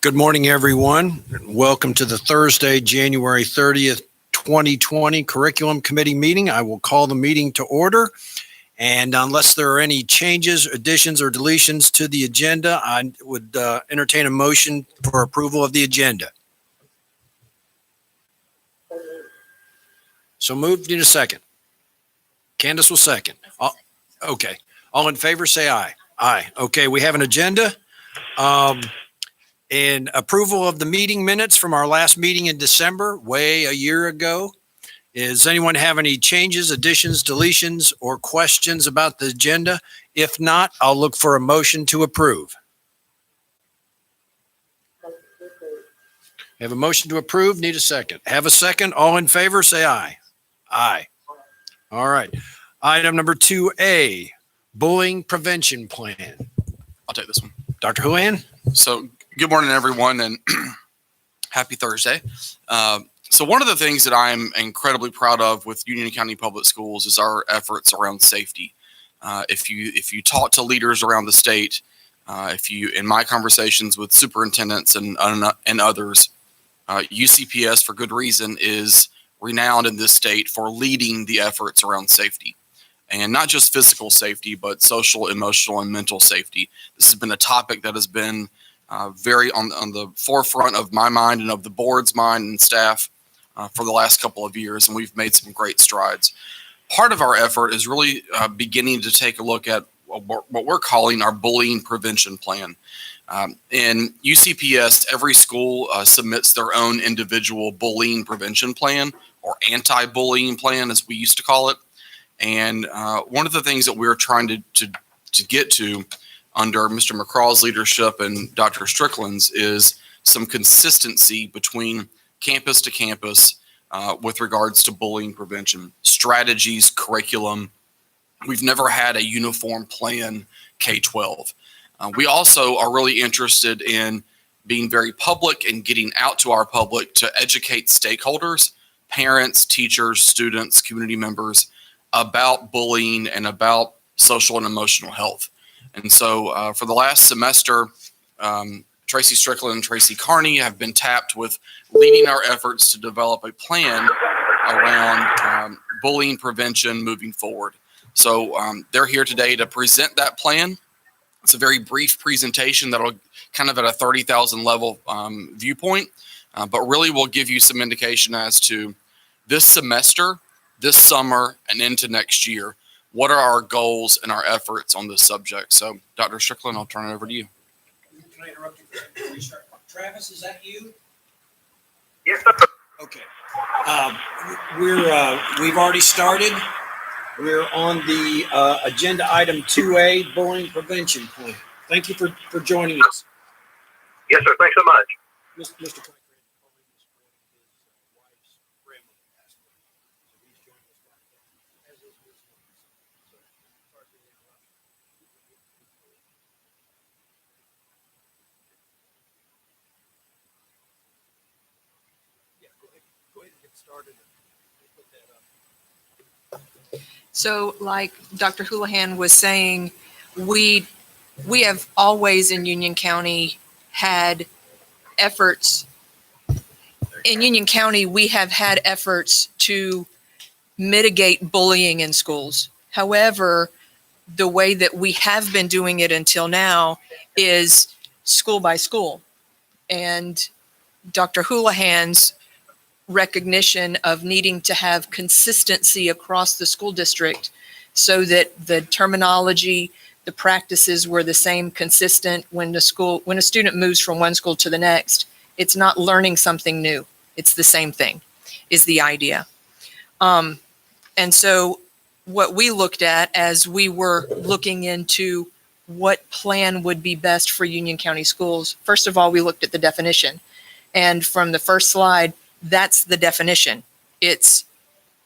Good morning, everyone. Welcome to the Thursday, January 30th, 2020 Curriculum Committee meeting. I will call the meeting to order. And unless there are any changes, additions, or deletions to the agenda, I would entertain a motion for approval of the agenda. So moved. Need a second. Candace will second. Okay. All in favor, say aye. Aye. Okay, we have an agenda. And approval of the meeting minutes from our last meeting in December, a year ago. Does anyone have any changes, additions, deletions, or questions about the agenda? If not, I'll look for a motion to approve. Have a motion to approve, need a second. Have a second, all in favor, say aye. Aye. All right. Item number 2A, bullying prevention plan. I'll take this one. Dr. Houlihan? So good morning, everyone, and happy Thursday. So one of the things that I'm incredibly proud of with Union County Public Schools is our efforts around safety. If you talk to leaders around the state, in my conversations with superintendents and others, UCPS, for good reason, is renowned in this state for leading the efforts around safety. And not just physical safety, but social, emotional, and mental safety. This has been a topic that has been very on the forefront of my mind and of the board's mind and staff for the last couple of years, and we've made some great strides. Part of our effort is really beginning to take a look at what we're calling our bullying prevention plan. In UCPS, every school submits their own individual bullying prevention plan, or anti-bullying plan, as we used to call it. And one of the things that we're trying to get to under Mr. McCraw's leadership and Dr. Strickland's is some consistency between campus to campus with regards to bullying prevention, strategies, curriculum. We've never had a uniform plan K-12. We also are really interested in being very public and getting out to our public to educate stakeholders, parents, teachers, students, community members about bullying and about social and emotional health. And so for the last semester, Tracy Strickland and Tracy Carney have been tapped with leading our efforts to develop a plan around bullying prevention moving forward. So they're here today to present that plan. It's a very brief presentation that'll kind of at a 30,000 level viewpoint, but really will give you some indication as to this semester, this summer, and into next year, what are our goals and our efforts on this subject? So, Dr. Strickland, I'll turn it over to you. Can I interrupt you before we start? Travis, is that you? Yes, sir. Okay. We've already started. We're on the agenda item 2A, bullying prevention plan. Thank you for joining us. Yes, sir. Thanks so much. Mr. Frank. So like Dr. Houlihan was saying, we have always in Union County had efforts. In Union County, we have had efforts to mitigate bullying in schools. However, the way that we have been doing it until now is school by school. And Dr. Houlihan's recognition of needing to have consistency across the school district so that the terminology, the practices were the same, consistent when a student moves from one school to the next. It's not learning something new. It's the same thing is the idea. And so what we looked at as we were looking into what plan would be best for Union County schools, first of all, we looked at the definition. And from the first slide, that's the definition. It's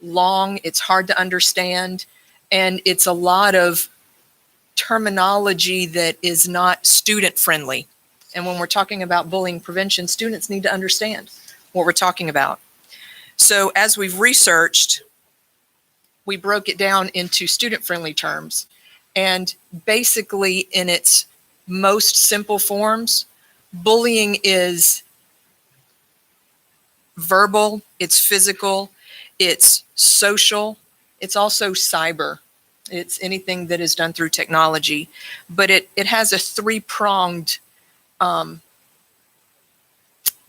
long, it's hard to understand, and it's a lot of terminology that is not student friendly. And when we're talking about bullying prevention, students need to understand what we're talking about. So as we've researched, we broke it down into student friendly terms. And basically in its most simple forms, Bullying is verbal, it's physical, it's social, it's also cyber. It's anything that is done through technology, but it has a three-pronged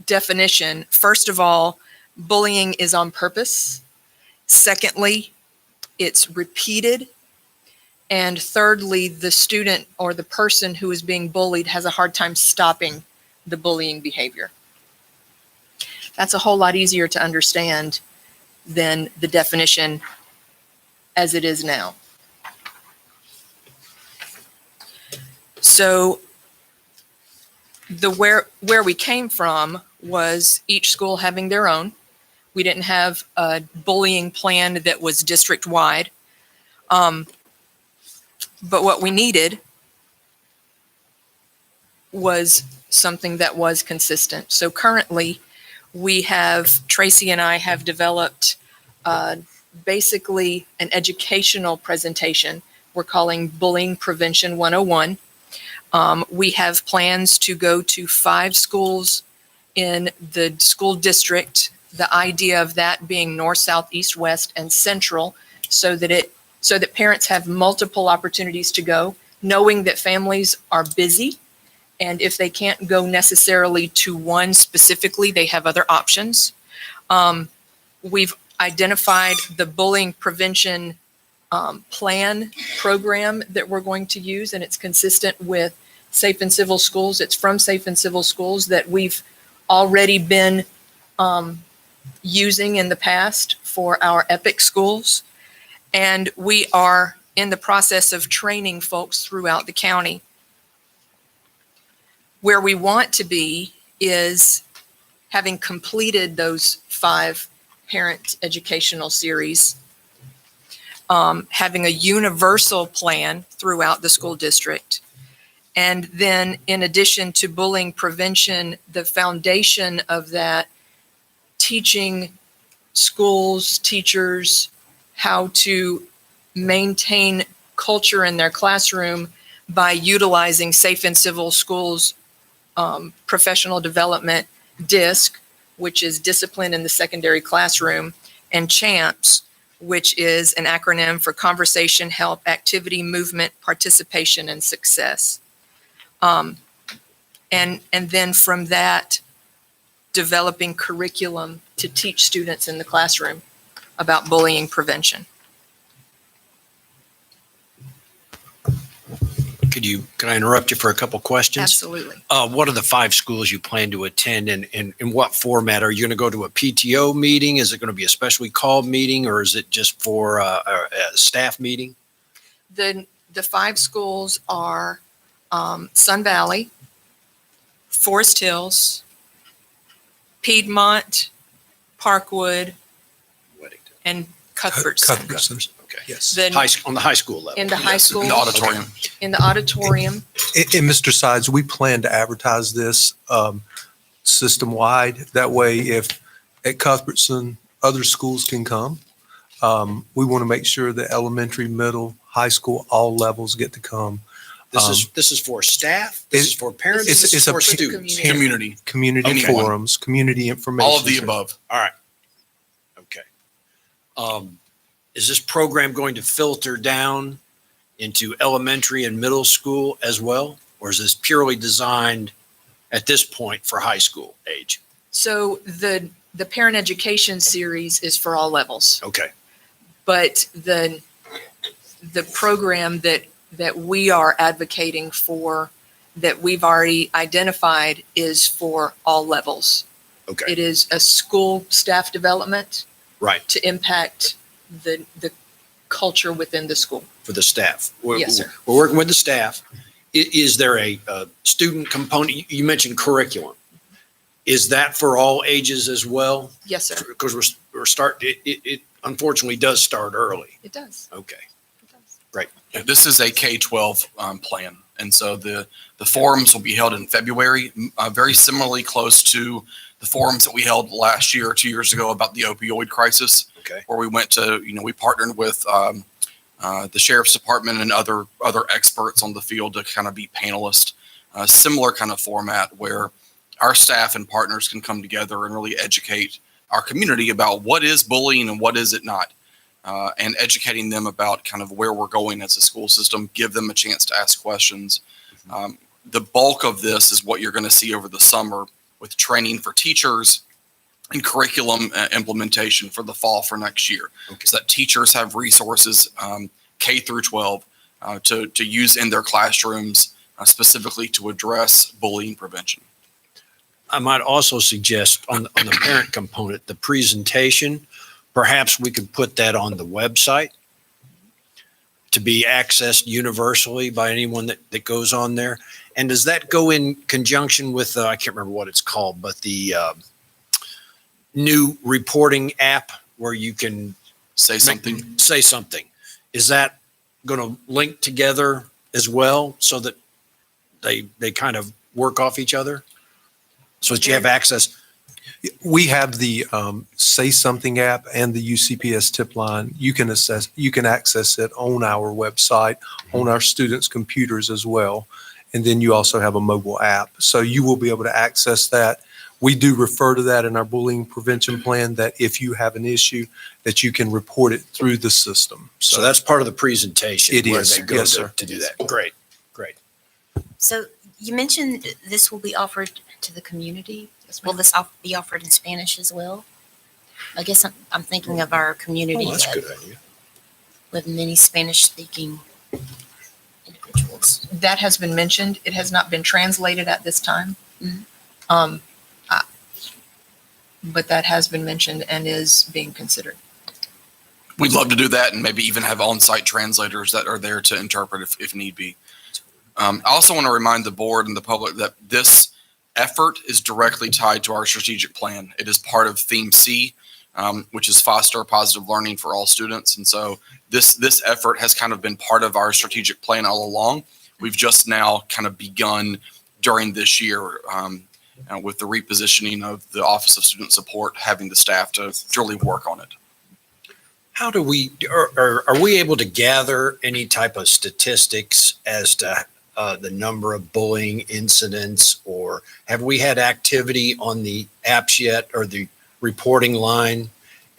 definition. First of all, bullying is on purpose. Secondly, it's repeated. And thirdly, the student or the person who is being bullied has a hard time stopping the bullying behavior. That's a whole lot easier to understand than the definition as it is now. So where we came from was each school having their own. We didn't have a bullying plan that was district-wide. But what we needed was something that was consistent. So currently, Tracy and I have developed basically an educational presentation we're calling Bullying Prevention 101. We have plans to go to 5 schools in the school district, the idea of that being north, south, east, west, and central, so that parents have multiple opportunities to go, knowing that families are busy. And if they can't go necessarily to one specifically, they have other options. We've identified the bullying prevention plan program that we're going to use, and it's consistent with Safe and Civil Schools. It's from Safe and Civil Schools that we've already been using in the past for our EPIC schools. And we are in the process of training folks throughout the county. Where we want to be is, having completed those 5 parent educational series, having a universal plan throughout the school district. And then in addition to bullying prevention, the foundation of that, teaching schools, teachers, how to maintain culture in their classroom by utilizing Safe and Civil Schools professional development, DISC, which is Discipline in the Secondary Classroom, and CHAMPS, which is an acronym for Conversation, Help, Activity, Movement, Participation, and Success. And then from that, developing curriculum to teach students in the classroom about bullying prevention. Can I interrupt you for a couple questions? Absolutely. What are the 5 schools you plan to attend, and in what format? Are you going to go to a PTO meeting? Is it going to be a specially called meeting, or is it just for a staff meeting? The 5 schools are Sun Valley, Forest Hills, Piedmont, Parkwood, Weddington. and Cuthbertson. Cuthbertson. Okay. Yes. Then On the high school level. in the high school, In the auditorium. in the auditorium. And Mr. Sides, we plan to advertise this system-wide. That way, if at Cuthbertson, other schools can come. We want to make sure that elementary, middle, high school, all levels get to come. This is for staff. This is for parents. This This is is for for students. Community. Community Anyone. forums, community information. All of the above. All right. Okay. Is this program going to filter down into elementary and middle school as well? Or is this purely designed at this point for high school age? So the parent education series is for all levels, Okay. but the program that we are advocating for, that we've already identified, is for all levels. Okay. It is a school staff development Right. to impact the culture within the school. For the staff. Yes, sir. We're working with the staff. Is there a student component? You mentioned curriculum. Is that for all ages as well? Yes, sir. Because it unfortunately does start early. It does. Okay. It does. Great. This is a K-12 plan. And so the forums will be held in February, very similarly close to the forums that we held last year or 2 years ago about the opioid crisis. Okay. Where we went to, we partnered with the sheriff's department and other experts on the field to kind of be panelists. a similar kind of format where our staff and partners can come together and really educate our community about what is bullying and what is it not. And educating them about kind of where we're going as a school system, give them a chance to ask questions. The bulk of this is what you're going to see over the summer with training for teachers and curriculum implementation for the fall for next year. Okay. So that teachers have resources, K through 12, to use in their classrooms, specifically to address bullying prevention. I might also suggest on the parent component, the presentation, perhaps we could put that on the website to be accessed universally by anyone that goes on there. And does that go in conjunction with, I can't remember what it's called, but the new reporting app where you can Say something. say something? Is that going to link together as well so that they kind of work off each other? So that you have access? We have the Say Something app and the UCPS tip line. You can access it on our website, on our students' computers as well. And then you also have a mobile app. So you will be able to access that. We do refer to that in our bullying prevention plan, that if you have an issue, that you can report it through the system. So that's part of the presentation. It where is. They go Yes, to, sir. to do that. Great. So you mentioned this will be offered to the community. Will this be offered in Spanish as well? I guess I'm thinking of our community Oh, that's a good idea. with many Spanish-speaking individuals. That has been mentioned. It has not been translated at this time. Mhm. But that has been mentioned and is being considered. We'd love to do that and maybe even have on-site translators that are there to interpret if need be. I also want to remind the board and the public that this effort is directly tied to our strategic plan. It is part of Theme C, which is foster positive learning for all students. And so this effort has kind of been part of our strategic plan all along. We've just now kind of begun during this year with the repositioning of the Office of Student Support, having the staff to really work on it. How do we, are we able to gather any type of statistics as to the number of bullying incidents, or have we had activity on the apps yet, or the reporting line?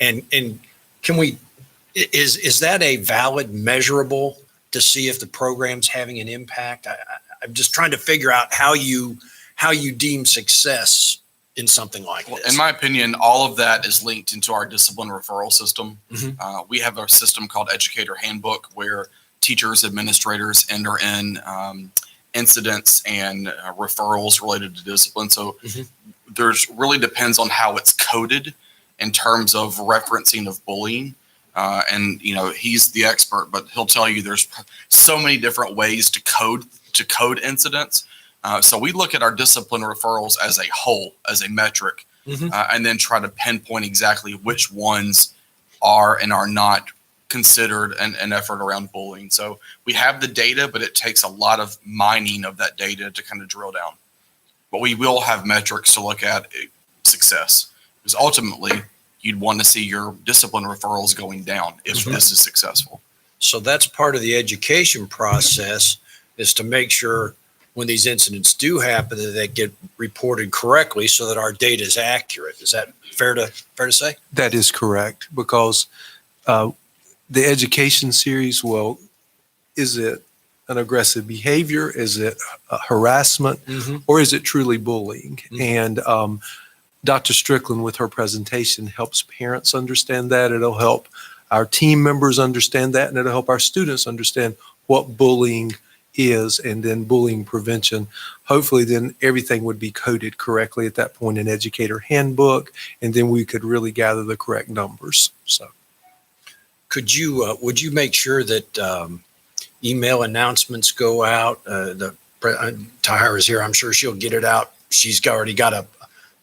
And can we, is that a valid measurable to see if the program's having an impact? I'm just trying to figure out how you deem success in something like this. In my opinion, all of that is linked into our discipline referral system. Mhm. We have a system called Educator Handbook where teachers, administrators enter in incidents and referrals related to discipline. So there's really depends on how it's coded in terms of referencing of bullying. And he's the expert, but he'll tell you there's so many different ways to code incidents. So we look at our discipline referrals as a whole, as a metric, and then try to pinpoint exactly which ones are and are not considered an effort around bullying. So we have the data, but it takes a lot of mining of that data to kind of drill down. But we will have metrics to look at success, because ultimately you'd want to see your discipline referrals going down if this is successful. So that's part of the education process, is to make sure when these incidents do happen that they get reported correctly so that our data is accurate. Is that fair to say? That is correct, because the education series, well, is it an aggressive behavior? Is it harassment? Or is it truly bullying? And Dr. Strickland, with her presentation, helps parents understand that. It'll help our team members understand that, and it'll help our students understand what bullying is, and then bullying prevention. Hopefully then everything would be coded correctly at that point in Educator Handbook, and then we could really gather the correct numbers. So would you make sure that email announcements go out? Tahira is here. I'm sure she'll get it out. She's already got a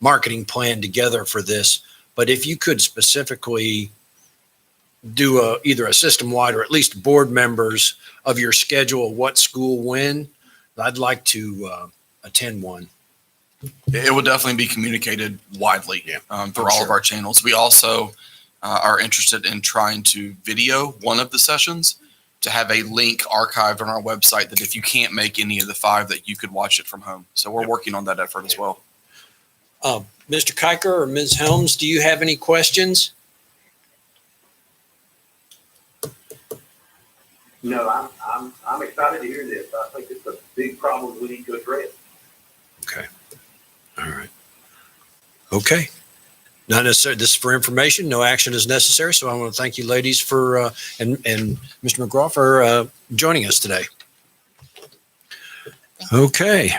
marketing plan together for this. But if you could specifically do either a system-wide or at least board members of your schedule, what school when, I'd like to attend one. It will definitely be communicated widely through all of our channels. We also are interested in trying to video one of the sessions to have a link archived on our website that if you can't make any of the 5, that you could watch it from home. So we're working on that effort as well. Mr. Kiker or Ms. Helms, do you have any questions? No, I'm excited to hear this. I think it's a big problem we need to address. Okay. All right. Okay. Not necessary. This is for information. No action is necessary. So I want to thank you ladies for, and Mr. McGraw for joining us today. Okay.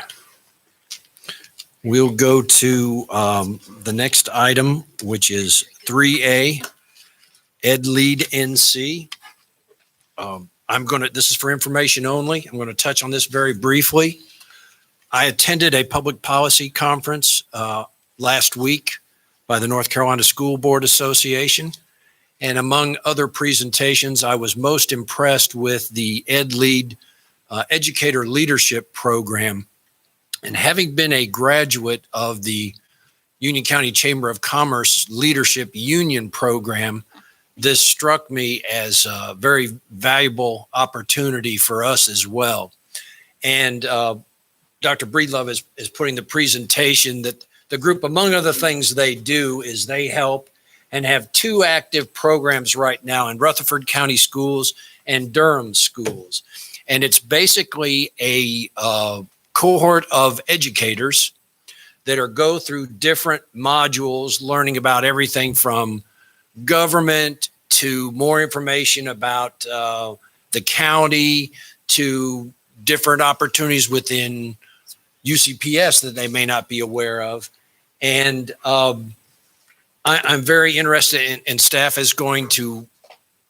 We'll go to the next item, which is 3A, Ed Lead NC. This is for information only. I'm going to touch on this very briefly. I attended a public policy conference last week by the North Carolina School Board Association. And among other presentations, I was most impressed with the Ed Lead Educator Leadership Program. And having been a graduate of the Union County Chamber of Commerce Leadership Union Program, this struck me as a very valuable opportunity for us as well. And Dr. Breedlove is putting the presentation that the group, among other things they do, is they help and have 2 active programs right now in Rutherford County Schools and Durham Schools. And it's basically a cohort of educators that go through different modules, learning about everything from government to more information about the county to different opportunities within UCPS that they may not be aware of. And I'm very interested in staff is going to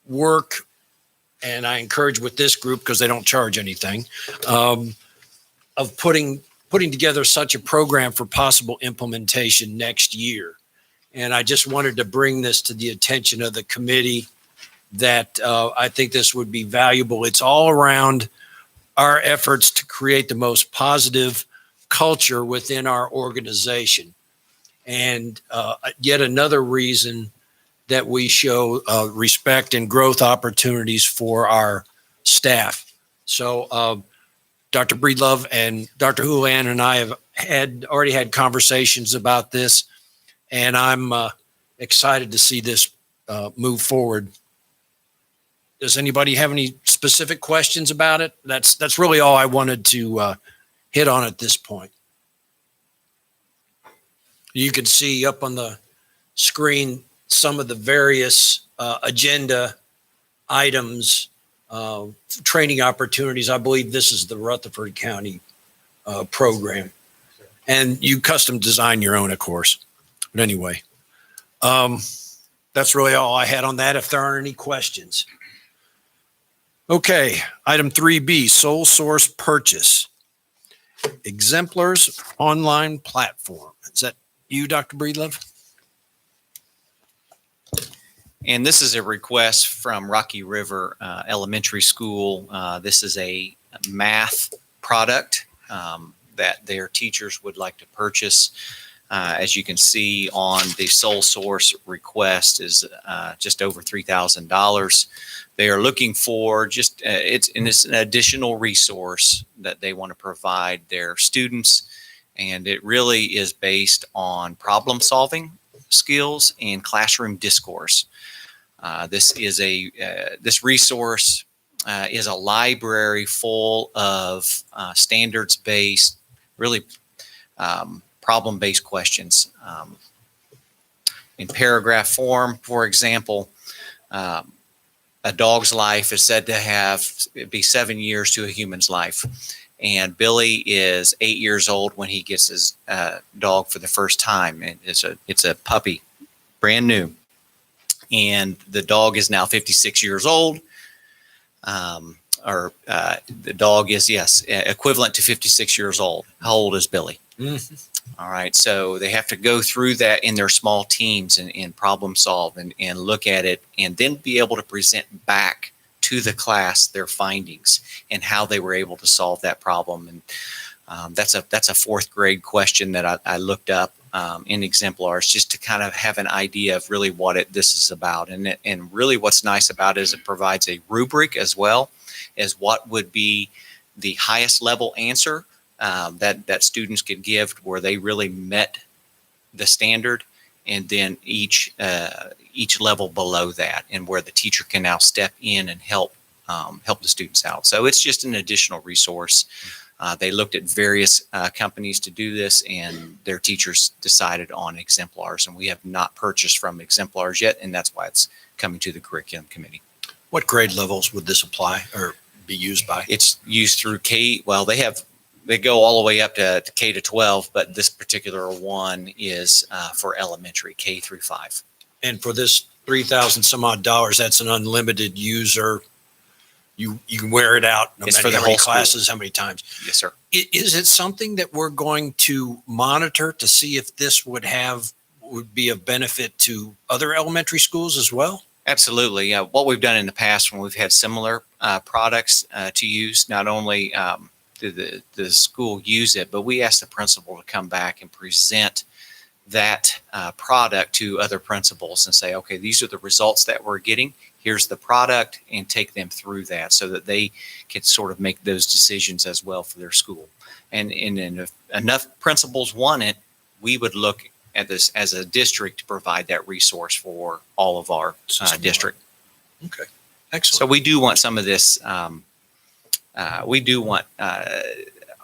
work, and I encourage with this group because they don't charge anything, of putting together such a program for possible implementation next year. And I just wanted to bring this to the attention of the committee that I think this would be valuable. It's all around our efforts to create the most positive culture within our organization. And yet another reason that we show respect and growth opportunities for our staff. So Dr. Breedlove and Dr. Houlihan and I have already had conversations about this, and I'm excited to see this move forward. Does anybody have any specific questions about it? That's really all I wanted to hit on at this point. You can see up on the screen some of the various agenda items, training opportunities. I believe this is the Rutherford County program. And you custom design your own, of course. But anyway, that's really all I had on that, if there aren't any questions. Okay, item 3B, sole source purchase. Exemplars online platform. Is that you, Dr. Breedlove? And this is a request from Rocky River Elementary School. This is a math product that their teachers would like to purchase. As you can see on the sole source request is just over $3,000. They are looking for it's an additional resource that they want to provide their students. And it really is based on problem solving skills and classroom discourse. This resource is a library full of standards-based, really problem-based questions. In paragraph form, for example, a dog's life is said to be 7 years to a human's life. And Billy is 8 years old when he gets his dog for the first time. And it's a puppy, brand new. And the dog is now 56 years old. The dog is, yes, equivalent to 56 years old. How old is Billy? Mm-hmm. All right. So they have to go through that in their small teams and problem solve and look at it and then be able to present back to the class their findings and how they were able to solve that problem. And that's a fourth grade question that I looked up in Exemplars just to kind of have an idea of really what this is about. And really what's nice about it is it provides a rubric as well as what would be the highest level answer that students could give where they really met the standard, and then each level below that, and where the teacher can now step in and help the students out. So it's just an additional resource. They looked at various companies to do this, and their teachers decided on Exemplars, and we have not purchased from Exemplars yet, and that's why it's coming to the curriculum committee. What grade levels would this apply or be used by? It's used through K. Well, they go all the way up to K to 12, but this particular one is for elementary, K through 5. And for this $3,000 some odd, that's an unlimited user. You can wear it out no It's matter for the how many whole school. classes, how many times. Yes, sir. Is it something that we're going to monitor to see if this would be of benefit to other elementary schools as well? Absolutely. What we've done in the past when we've had similar products to use, not only did the school use it, but we asked the principal to come back and present that product to other principals and say, okay, these are the results that we're getting. Here's the product, and take them through that so that they can sort of make those decisions as well for their school. And if enough principals want it, we would look at this as a district to provide that resource for all of our district. Okay, So excellent. we do want some of this. We do want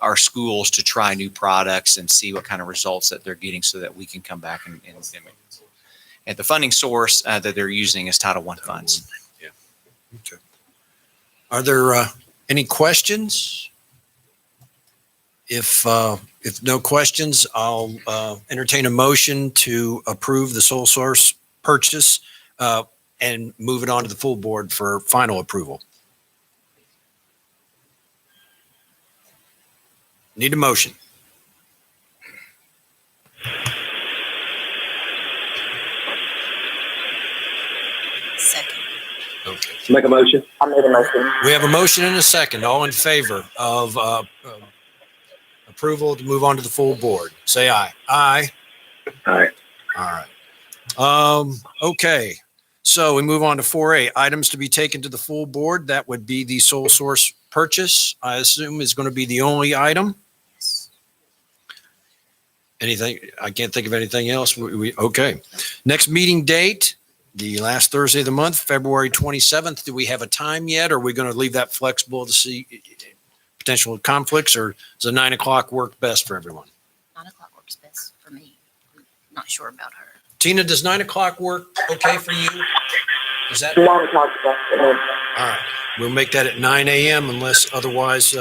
our schools to try new products and see what kind of results that they're getting, so that we can come back and the funding source that they're using is Title I funds. Yeah. Okay. Are there any questions? If no questions, I'll entertain a motion to approve the sole source purchase and move it on to the full board for final approval. Need a motion. Second. Okay. Make a motion. I made a motion. We have a motion and a second. All in favor of approval to move on to the full board, say aye. Aye. Aye. All right. Okay. So we move on to 4A, items to be taken to the full board. That would be the sole source purchase, I assume is going to be the only item. Anything, I can't think of anything else. Okay. Next meeting date, the last Thursday of the month, February 27th. Do we have a time yet? Or are we going to leave that flexible to see potential conflicts, or does a 9 o'clock work best for everyone? 9 o'clock works best for me. I'm not sure about her. Tina, does 9 o'clock work okay for you? Is that? 9 o'clock's best for me. All right. We'll make that at 9 a.m. unless otherwise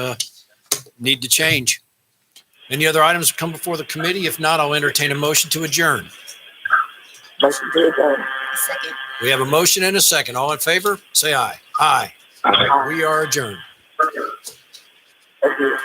need to change. Any other items come before the committee? If not, I'll entertain a motion to adjourn. Motion to adjourn. Second. We have a motion and a second. All in favor? Say aye. Aye. Aye. We are adjourned. Thank you.